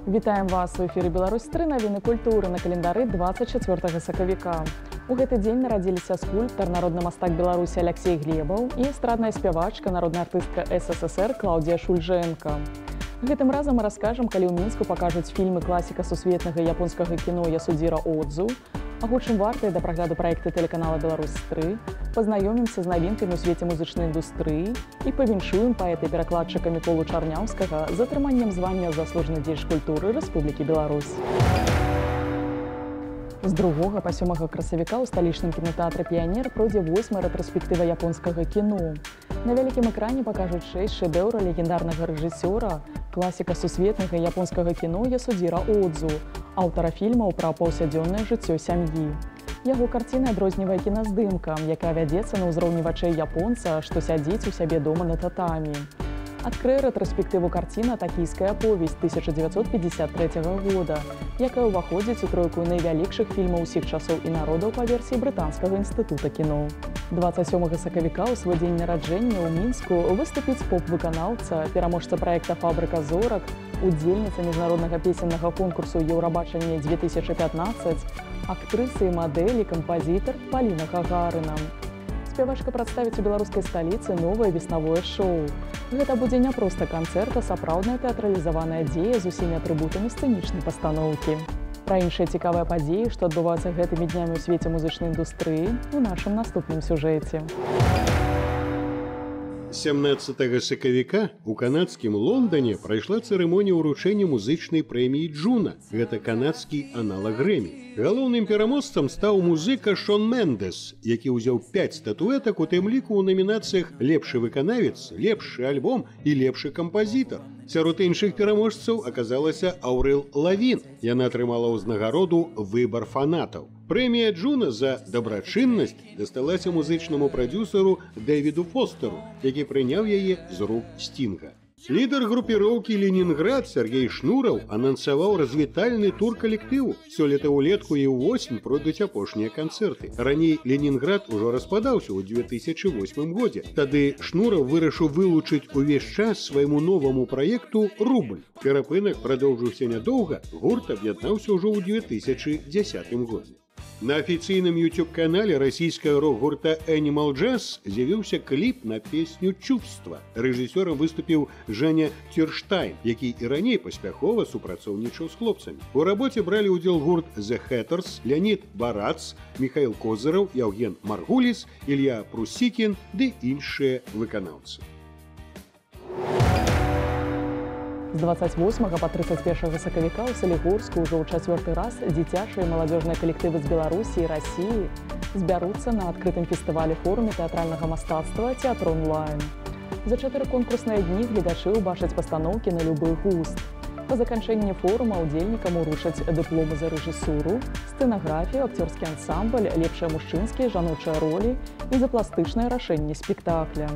Вітаем вас у эфіры Беларусь-3, навіны культуры на календары 24 сакавіка. У гэты дзень нарадзіліся скульптар, народны мастак Беларусі Алексей Глебаў і эстрадная спявачка, народная артыстка СССР Клаўдія Шульжэнка. Гэтым разам мы раскажам, калі ў Мінску пакажуць фільмы класіка сусветнага японскага кіно Ясудзіра Одзу, агучым вартыя да прагляду праекты тэлеканала Беларусь-3, пазнаёмімся з навінкамі ў свеце музычнай індустрыі і павіншуем паэта і перакладчыка Міколу Чарняўскага з атрыманнем звання «Заслужаны дзеяч культуры Рэспублікі Беларусь». З 2 па 7 красавіка ў сталічным кінотэатры «Піянер» пройдзе 8-я рэтраспектыва японскага кіно. На вялікім экране пакажуць 6 шэдэўраў легендарнага рэжысёра, класіка сусветнага японскага кіно Ясудзіра Одзу, аўтара фільмаў пра паўсядзённае жыццё сям'і. Яго карціна адрознівае кіназдымка, якая вядзецца на ўзроўні вачэй японца, што сядзіць у сябе дома на татамі. Адкрые рэтраспектыву карціна «Такійская повесть» 1953 года, якая ўваходзіць у тройку найвялікшых фільмаў усіх часоў і народаў па версіі брытанскага інстытута кіно. 27 сакавіка ў свой дзень нараджэння ў Мінску выступіць поп-выканаўца, пераможца праекта «Фабрыка зорак», удзельніца міжнароднага песеннага конкурсу «Еўрабачанне 2015», актрыса і мадэль і кампазітар Паліна Гагарына. Спявачка прадставіць у беларускай сталіцы новае веснавое шоу. Гэта будзе не проста канцэрт, а сапраўдная тэатралізаваная дзея з усімі атрыбутамі сцэнічнай пастаноўкі. Пра іншыя цікавыя падзеі, што адбываюцца гэтымі днямі ў свеце музычнай індустрыі, у нашым наступным сюжэце. 17 сакавіка у канадскім Лондане прайшла цырымонія ўручэння музычнай прэміі Джуна. Гэта канадскі аналаг Грэмі. Галоўным пераможцам стаў музыка Шон Мендес, які ўзяў 5 статуэтак, у тым ліку ў намінацыях «Лепшы выканавец», «Лепшы альбом» і «Лепшы кампазітар». Сярод іншых пераможцаў аказалася Аўрэл Лавін. Яна атрымала ўзнагароду «Выбар фанатаў». Прэмія Джуна за дабрачыннасць дасталася музычнаму прадзюсару Дэвіду Фостэру, які прыняў яе з рук Стінга. Лідар групіроўкі «Ленінград» Сергей Шнураў анансаваў развітальны тур калектыву. Сёлета ўлетку і ўвосень пройдуць апошнія канцэрты. Раней «Ленінград» ужо распадаўся ў 2008 годзе. Тады Шнураў вырашыў вылучыць увесь час свайму новаму праекту «Рубль». Перапынак прадоўжыўся нядоўга, гурт аб'яднаўся ўжо ў 2010 годзе. На афіцыйным YouTube-канале расійскага рок-гурта Animal Jazz з'явіўся кліп на песню «Чувства». Рэжысёрам выступіў Женя Тирштайн, які і раней паспяхова супрацоўнічаў з хлопцамі. У рабоце бралі ўдзел гурт The Hatters, Леонид Барац, Михаил Козыраў, Яўген Маргуліс, Ілья Прусікін ды іншыя выканаўцы. З 28 па 31 сакавіка ў Салігорску ўжо ў 4-й раз дзіцячыя і маладзёжныя калектывы з Беларусі і Расіі збяруцца на адкрытым фестывалі-форуме тэатральнага мастацтва «Тэатр онлайн». За 4 конкурсныя дні гледачы ўбачаць пастаноўкі на любы густ. Па заканчэнні форума ўдзельнікам уручаць дыпломы за рэжысуру, сцэнаграфію, акцёрскі ансамбль, лепшыя мужчынскія, жаночыя ролі і за пластычнае рашэнне спектакля.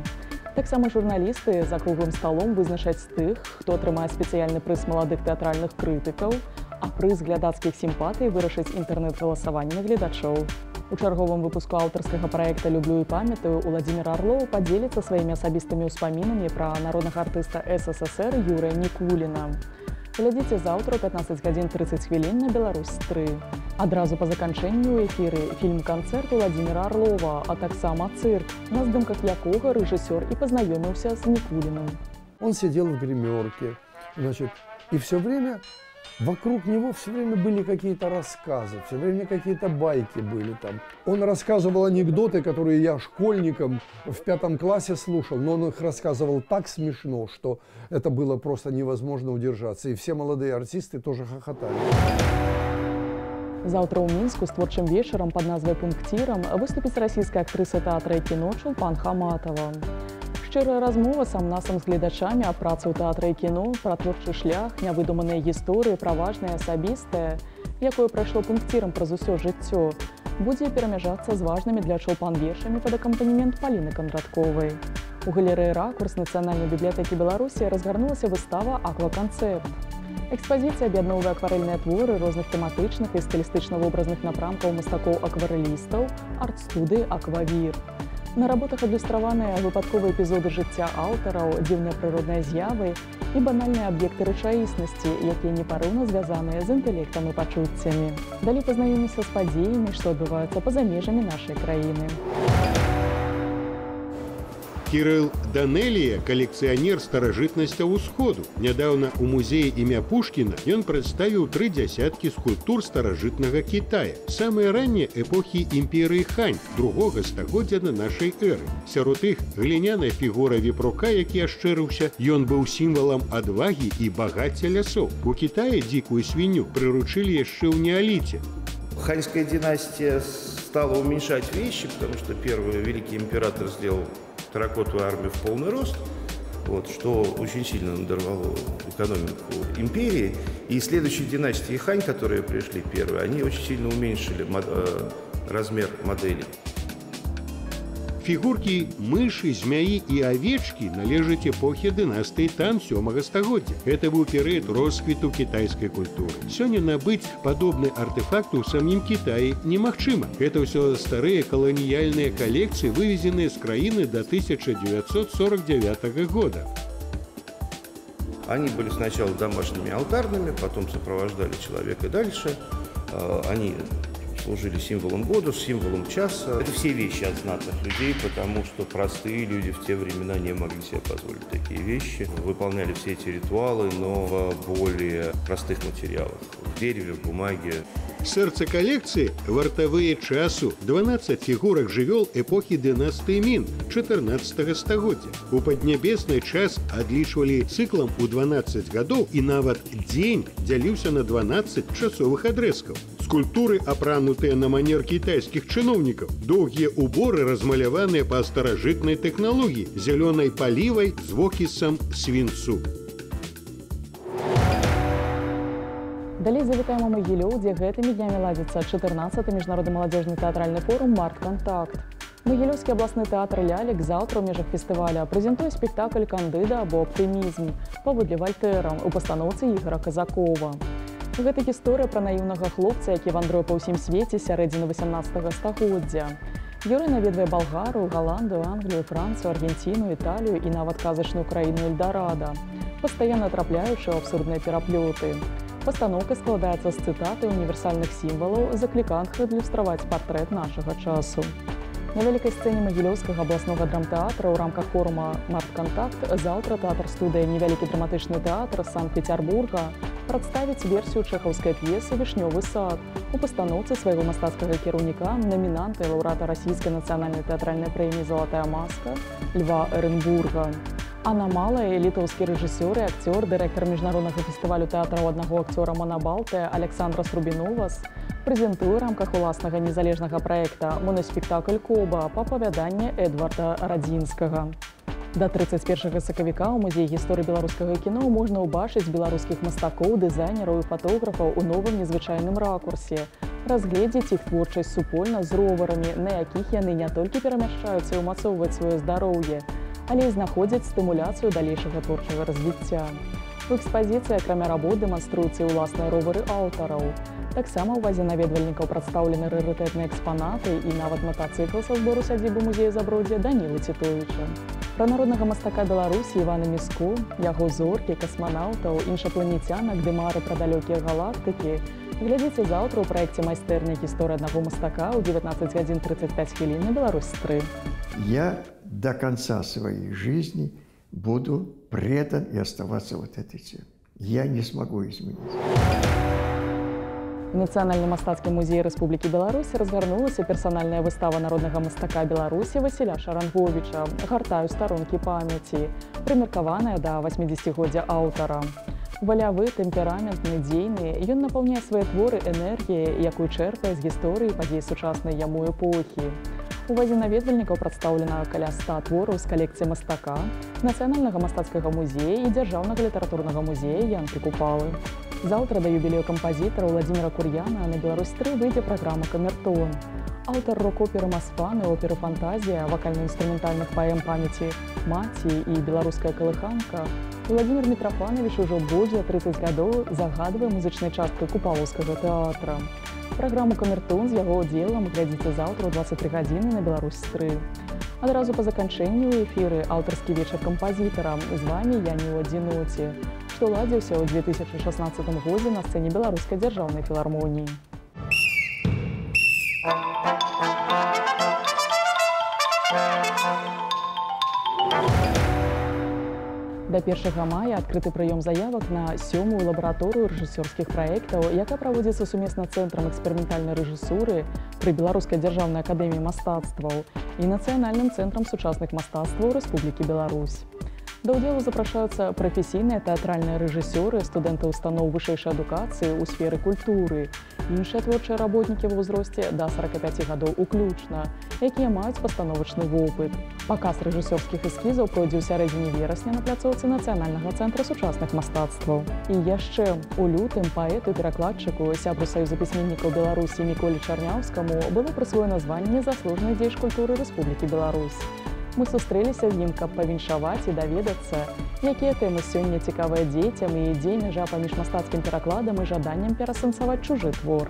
Таксама журналісты за круглым сталом вызначаць тых, хто атрымае спецыяльны прыз маладых тэатральных крытыкаў, а прыз глядацкіх сімпатый вырашыць інтэрнэт-галасаванне гледачоў. У чарговым выпуску аўтарскага праекта «Люблю і памятаю» Уладзімір Арлоў падзеліцца сваімі асабістымі ўспамінамі пра народнага артыста СССР Юрыя Нікуліна. Глядзіце заўтра ў 15:30 на Беларусь-3. Адразу па заканчэнню ў эфіры фільм-канцэрт Уладзіміра Арлова, а таксама цырк, на здымках якога рэжысёр і пазнаёміўся з Нікуліным. Он сидел в гримерке, значит, и все время вокруг него были какие-то рассказы, все время какие-то байки были там. Он рассказывал анекдоты, которые я школьником в 5 классе слушал, но он их рассказывал так смешно, что это было просто невозможно удержаться. И все молодые артисты тоже хохотали. Заўтра ў Мінску з творчым вечарам пад назвай «Пунктірам» выступіць расійская актрыса тэатра і кіно Чулпан Хаматова. Шчырая размова сам-насам з гледачамі аб працы ў тэатра і кіно, пра творчы шлях, нявыдуманыя гісторыі, пра важнае асабістае, якое прайшло пунктірам праз усё жыццё, будзе перамяжацца з важнымі для Чулпан вершамі пад акампанемент Паліны Кондратковай. У галерэі «Ракурс» Нацыянальнай бібліятэкі Беларусі разгарнулася выстава «Акваканцэпт». Экспазіцыя аб'ядноўвае акварэльныя творы розных тэматычных і стылістычна-вобразных напрамкаў мастакоў-акварэлістаў арт-студыі «Аквавір». На работах адлюстраваныя выпадковыя эпізоды жыцця аўтараў, дзіўныя прыродныя з'явы і банальныя аб'екты рэчаіснасці, якія непарыўна звязаныя з інтэлектам і пачуццямі. Далей пазнаёмімся з падзеямі, што адбываюцца па-за межамі нашай краіны. Кірыл Данелія – калекцыянер старажытнасцяў усходу. Нядаўна ў музеі імя Пушкіна ён прадставіў 3 дзясяткі скульптур старажытнага Кітая, самыя раннія эпохі імперыі Хань, 2-го стагоддзя на нашай эры. Сярод іх гліняная фігура вепрука, які ашчэрыўся, ён быў сімвалам адвагі і багацця лясоў. У Кітаі дзікую свінню прыручылі яшчэ ў неаліце. Ханьская династия стала уменьшать вещи, потому что первый великий император сделал терракотовую армию в полный рост, что очень сильно надорвало экономику империи. И следующие династии Хань, которые пришли первые, они очень сильно уменьшили размер моделей. Фігуркі мышы, змяі і авечкі належаць эпохі дынастыі Тан 7-го стагоддзя. Гэта быў перыяд росквіту кітайскай культуры. Сёння набыць падобны артэфакт у самім Кітаі немагчыма. Гэта ўсё старыя каланіяльныя калекцыі, вывезеныя з краіны до 1949 года. Они были сначала домашними алтарными, потом сопровождали человека дальше. Они служили символом года, символом часа. Это все вещи от знатных людей, потому что простые люди в те времена не могли себе позволить такие вещи. Выполняли все эти ритуалы, но в более простых материалах. В дереве, в бумаге. Сэрца калекцыі – вартавыя часу, 12 фігурак жывёл эпохі дынастыі Мін 14-го стагоддзя. У паднябесны час адлічвалі цыклам у 12 гадоў і нават дзень дзяліўся на 12 часовых адрэзкаў. Скульптуры апранутыя на манер кітайскіх чыноўнікаў. Доўгія уборы размаляваныя па старажытнай тэхналогіі, зялёнай палівай з вокісам свінцу. Далей завітаем у Магілёў, дзе гэтымі днямі ладзіцца 14-й міжнародны маладзёжны тэатральны форум «Март-Кантакт». Магілёўскі абласны тэатр «Лялек» заўтра ў межах фестываля прэзентуе спектакль «Кандыда» або «Аптымізм» паводле Вальтэра у пастаноўцы Ігора Казакова. Гэта гісторыя пра наіўнага хлопца, які вандруе па ўсім свеце сярэдзіны 18-го стагоддзя. Герой наведвае Балгарыю, Галандыю, Англію, Францыю, Аргенціну, Італію і нават казачную краіну Эльдарада, пастаянна трапляючы ў абсурдныя пераплёты. Пастаноўка складаецца з цытаты універсальных сімвалаў, закліканых адлюстраваць партрэт нашага часу. На вялікай сцэне Магілёўскага абласнога драмтэатра ў рамках форума «Март-Кантакт» заўтра тэатр-студыя «Невялікі драматычны тэатр» Санкт-Петербурга прадставіць версію чэхаўскай п'есы «Вішнёвы сад» у пастаноўцы свайго мастацкага кіраўніка, намінанта і лаўрэата расійскай нацыянальнай тэатральнай прэміі «Залатая маска» Льва Эренбурга. Анна Малая, літоўскі рэжысёр і акцёр, дырэктар міжнароднага фестывалю тэатраў аднаго акцёра «Монабалтыя» Александра Срубіновас прэзентуе ў рамках уласнага незалежнага праекта моноспектакль «Коба» па апавяданні Эдварда Радзінскага. До 31 сакавіка ў музеі гісторыі беларускага кіно можна ўбачыць беларускіх мастакоў, дызайнераў і фотографаў у новым незвычайным ракурсе, разгледзець іх творчасць супольна з роварамі, на якіх яны не толькі перамяшчаюцца і ўмацоўваюць сваё здароўе, але і знаходзяць стымуляцыю далейшага творчага развіцця. У экспазіцыі, акрамя работ, дэманструюцца і ўласныя ровары аўтараў. Таксама ў вазе наведвальнікаў прадстаўлены рарытэтныя экспанаты і нават матацыкл са збору сядзібы музея Заброддзя Данілы Цітовіча. Пра народнага мастака Беларусі Івана Міску, яго зоркі, касманаўтаў, іншапланецянак ды мары пра далёкія галактыкі глядзіце заўтра ў праекце майстэрня гісторыі аднаго мастака ў 19 гадзін 35 хвілін на Беларусь-3. Я до конца своей жизни буду предан и оставаться вот этой теме. Я не смогу изменить. У Нацыянальным мастацкім музеі Рэспублікі Беларусь разгарнулася персанальная выстава народнага мастака Беларусі Васіля Шаранговіча «Гартаю старонкі памяці», прымеркаваная да 80-годдзя аўтара. Валявы, тэмпераментны, дзейны, ён напаўняе свае творы энергіяй, якую чэрпае з гісторыі падзей сучаснай яму эпохі. У вазе наведвальнікаў прадстаўлена каля 100 твораў з калекцыі мастака, Нацыянальнага мастацкага музея і Дзяржаўнага літаратурнага музея Янкі Купалы. Заўтра да юбілею кампазітара Владзіміра Кур'яна на Беларусь-3 выйдзе праграма «Камертон». Аўтар рок-оперы «Масфан» і оперы «Фантазія», вакальна-інструментальных паэм памяці «Маці» і «Беларуская калыханка» Владзімір Мітрафанович ужо больш за 30 гадоў загадвае музычнай часткай Купалаўскага тэатра. Праграму «Камертон» з яго ўдзелам глядзіце заўтра ў 23 гадзіны на Беларусь-3. Адразу па заканчэнні ў эфіры аўтарскі вечар кампазітара. З вамі я не ў адзіноце, што ладзіўся ў 2016 годзе на сцэне Беларускай дзяржаўнай філармоніі. До 1 мая адкрыты прыём заявак на 7-ю лабараторыю рэжысёрскіх праектаў, якая праводзіцца сумесна цэнтрам эксперыментальнай рэжысуры пры Беларускай дзяржаўнай акадэміі мастацтваў і Нацыянальным цэнтрам сучасных мастацтваў Рэспублікі Беларусь. Да ўдзелу запрашаюцца прафесійныя тэатральныя рэжысёры, студэнты устаноў вышэйшай адукацыі ў сферы культуры, іншыя творчыя работнікі ва ўзросце да 45 гадоў уключна, якія маюць пастановачны вопыт. Паказ рэжысёрскіх эскізаў пройдзе ў сярэдзіне верасня на пляцоўцы Нацыянальнага цэнтра сучасных мастацтваў. І яшчэ у лютым паэту і перакладчыку, сябру Саюза пісьменнікаў Беларусі Міколі Чарняўскаму было прысвоена званне «Заслужаны дзеяч культуры Рэспублікі Беларусь». Мы сустрэліся з ім, каб павіншаваць і даведацца, якія тэмы сёння цікавыя дзецям і дзе мяжа паміж мастацкім перакладам і жаданнем перасэнсаваць чужы твор.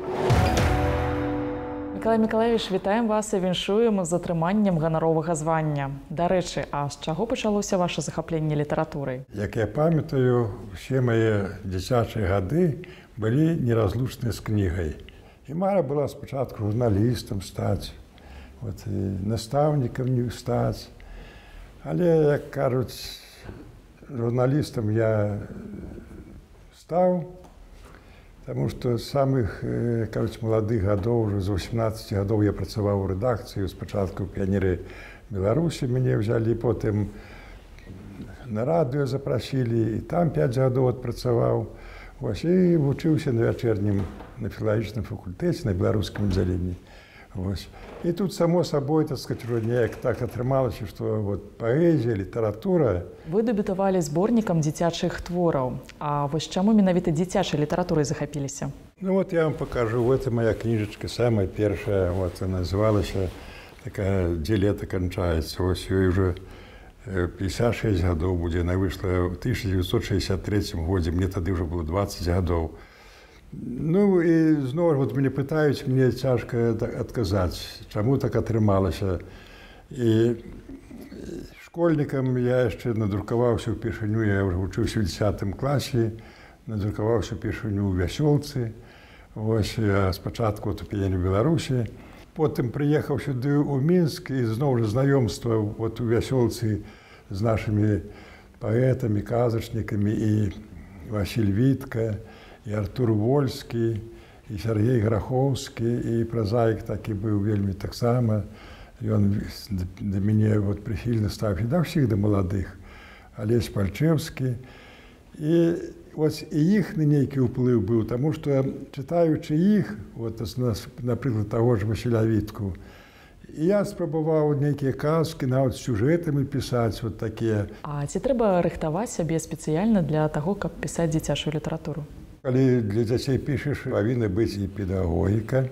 Мікалай Мікалаевіч, вітаем вас і віншуем з атрыманнем ганаровага звання. Дарэчы, а з чаго пачалося ваше захапленне літаратурай? Як я памятаю, усе мае дзіцячыя гады былі неразлучныя з кнігай. І мара была спачатку журналістам стаць, настаўнікам не стаць. Але, як кажуць, журналістам я стаў, таму што з самых, кажуць, маладых гадоў, ужо з 18 гадоў я працаваў у рэдакцыі, спачатку «Піянеры Беларусі» мяне ўзялі, потым на радыё запрасілі, і там 5 гадоў адпрацаваў. І вучыўся на вячэрнім, на філалагічным факультэце, на беларускім аддзяленні. І тут, само сабой, так сказать, неяк так атрымалася, што паэзія, літаратура. Вы дэбютавалі зборнікам дзіцячых твораў. А вось чаму менавіта дзіцячай літаратурай захапіліся? Ну вот я вам покажу. Вот моя книжечка, самая первая. Вот она называлася такая «Дзе лето кончается». Вот ее уже 56 годов будет. Она вышла в 1963 году. Мне тогда уже было 20 годов. Ну і зноў вот мяне пытаюць, мне цяжка адказаць, чаму так атрымалася. І школьнікам я яшчэ надрукаваўся ўпершыню, я ўжо вучыўся ў 10 класе, надрукаваўся ўпершыню ў Вясёлцы. Вось я спачатку у «Піянеры Беларусі», потым прыехаў сюды ў Мінск і зноў жа знаёмства у Вясёлцы з нашымі паэтамі, казачнікамі і Васіль Вітка, і Артур Вольскі, і Сергей Грахоўскі, і празаік такі быў вельмі таксама. Ён да мяне прыхільна ставіўся, да ўсіх, да маладых. Алесь Пальчэўскі. І іхны нейкі ўплыў быў, таму што, чытаючы іх, напрыклад, таго ж Васіля Вітку, я спрабаваў нейкія казкі, нават сюжэтамі пісаць такія. А ці трэба рыхтаваць сябе спецыяльна для таго, каб пісаць дзіцячую літаратуру? Калі для дзяцей пішаш, павінна быць і педагогіка,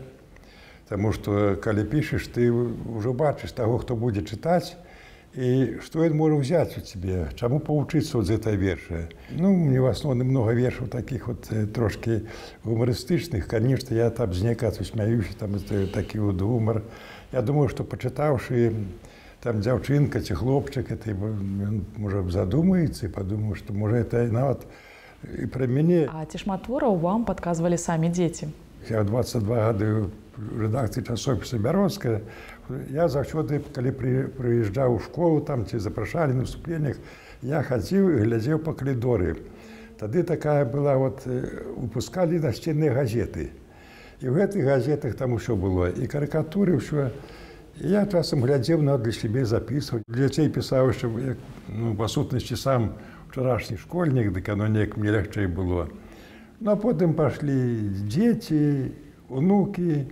таму што калі пішаш, ты ўжо бачыш таго, хто будзе чытаць, і што ён можа ўзяць у цябе, чаму павучыцца з гэтай верша. Ну, мне в асноўным многа вершаў такіх трошкі гумарыстычных. Канешне, я там знекад смяюся, там такі гумар. Я думаю, што пачытаўшы там дзяўчынка ці хлопчык, ён, можа, задумаецца і падумаў, што, можа, гэта нават і пра мяне. А ці шмат твораў вам падказвалі самі дзеці? Я 22 гады ў рэдакцыі часопіса «Бярозка». Я заўсёды, калі прыязджаў у школу там, ці запрашалі на выступленнях, я хадзіў і глядзеў па калідоры. Тады такая была, выпускалі насценныя газеты. І ў гэтых газетах там усё было, і карыкатуры, ўсё. І я часам глядзеў, нават для сябе запісваў. Для дзяцей пісаў, што, па сутнасці, сам вчарашні школьнік, дык оно неяк мне лягчэй было. Ну, а потым пашлі дзеці, унукі,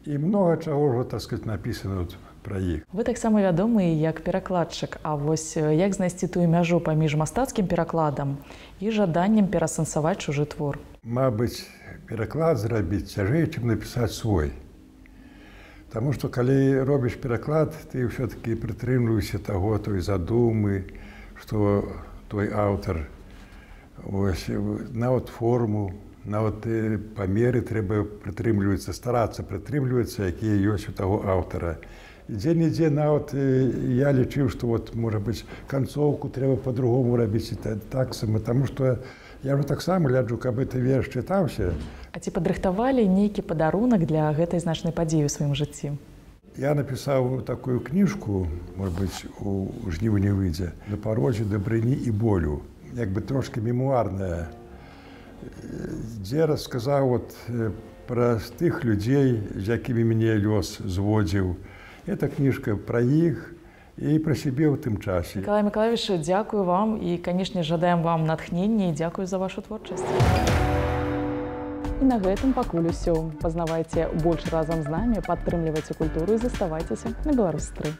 і многа чаго ўжо, так сказаць, напісана пра іх. Вы таксама вядомы як перакладчык, а вось як знайсці тую мяжу паміж мастацкім перакладам і жаданнем перасэнсаваць чужы твор? Мабыць, пераклад зрабіць цяжэй, чым напісаць свой. Таму што, калі робіш пераклад, ты ўсё-такі прытрымліваешся таго, той задумы, што твой аўтар, нават форму, нават памеры трэба прытрымлівацца, старацца прытрымлівацца, якія ёсць у таго аўтара. Дзе-нідзе нават я лічыў, што вот, можа быць, канцоўку трэба па-другому рабіць таксама, таму што я ўжо таксама гляджу, каб гэты верш чытаўся. А ці падрыхтавалі нейкі падарунак для гэтай значнай падзеі ў сваім жыцці? Я напісаў такую кніжку, можа быць, у жніўні выйдзе, «На парозе дабрыні і болю», як бы трошки мемуарная, дзе расказаў вот пра тых людзей, з якімі мяне лёс зводзіў. Эта кніжка пра іх і пра сябе ў тым часе. Миколай Миколаевич, дзякую вам і, канешне, жадаем вам натхнення і дзякую за вашу творчасць. І на гэтым пакуль усё. Пазнавайце больш разам з намі, падтрымлівайце культуру і заставайцеся на Беларусь 3.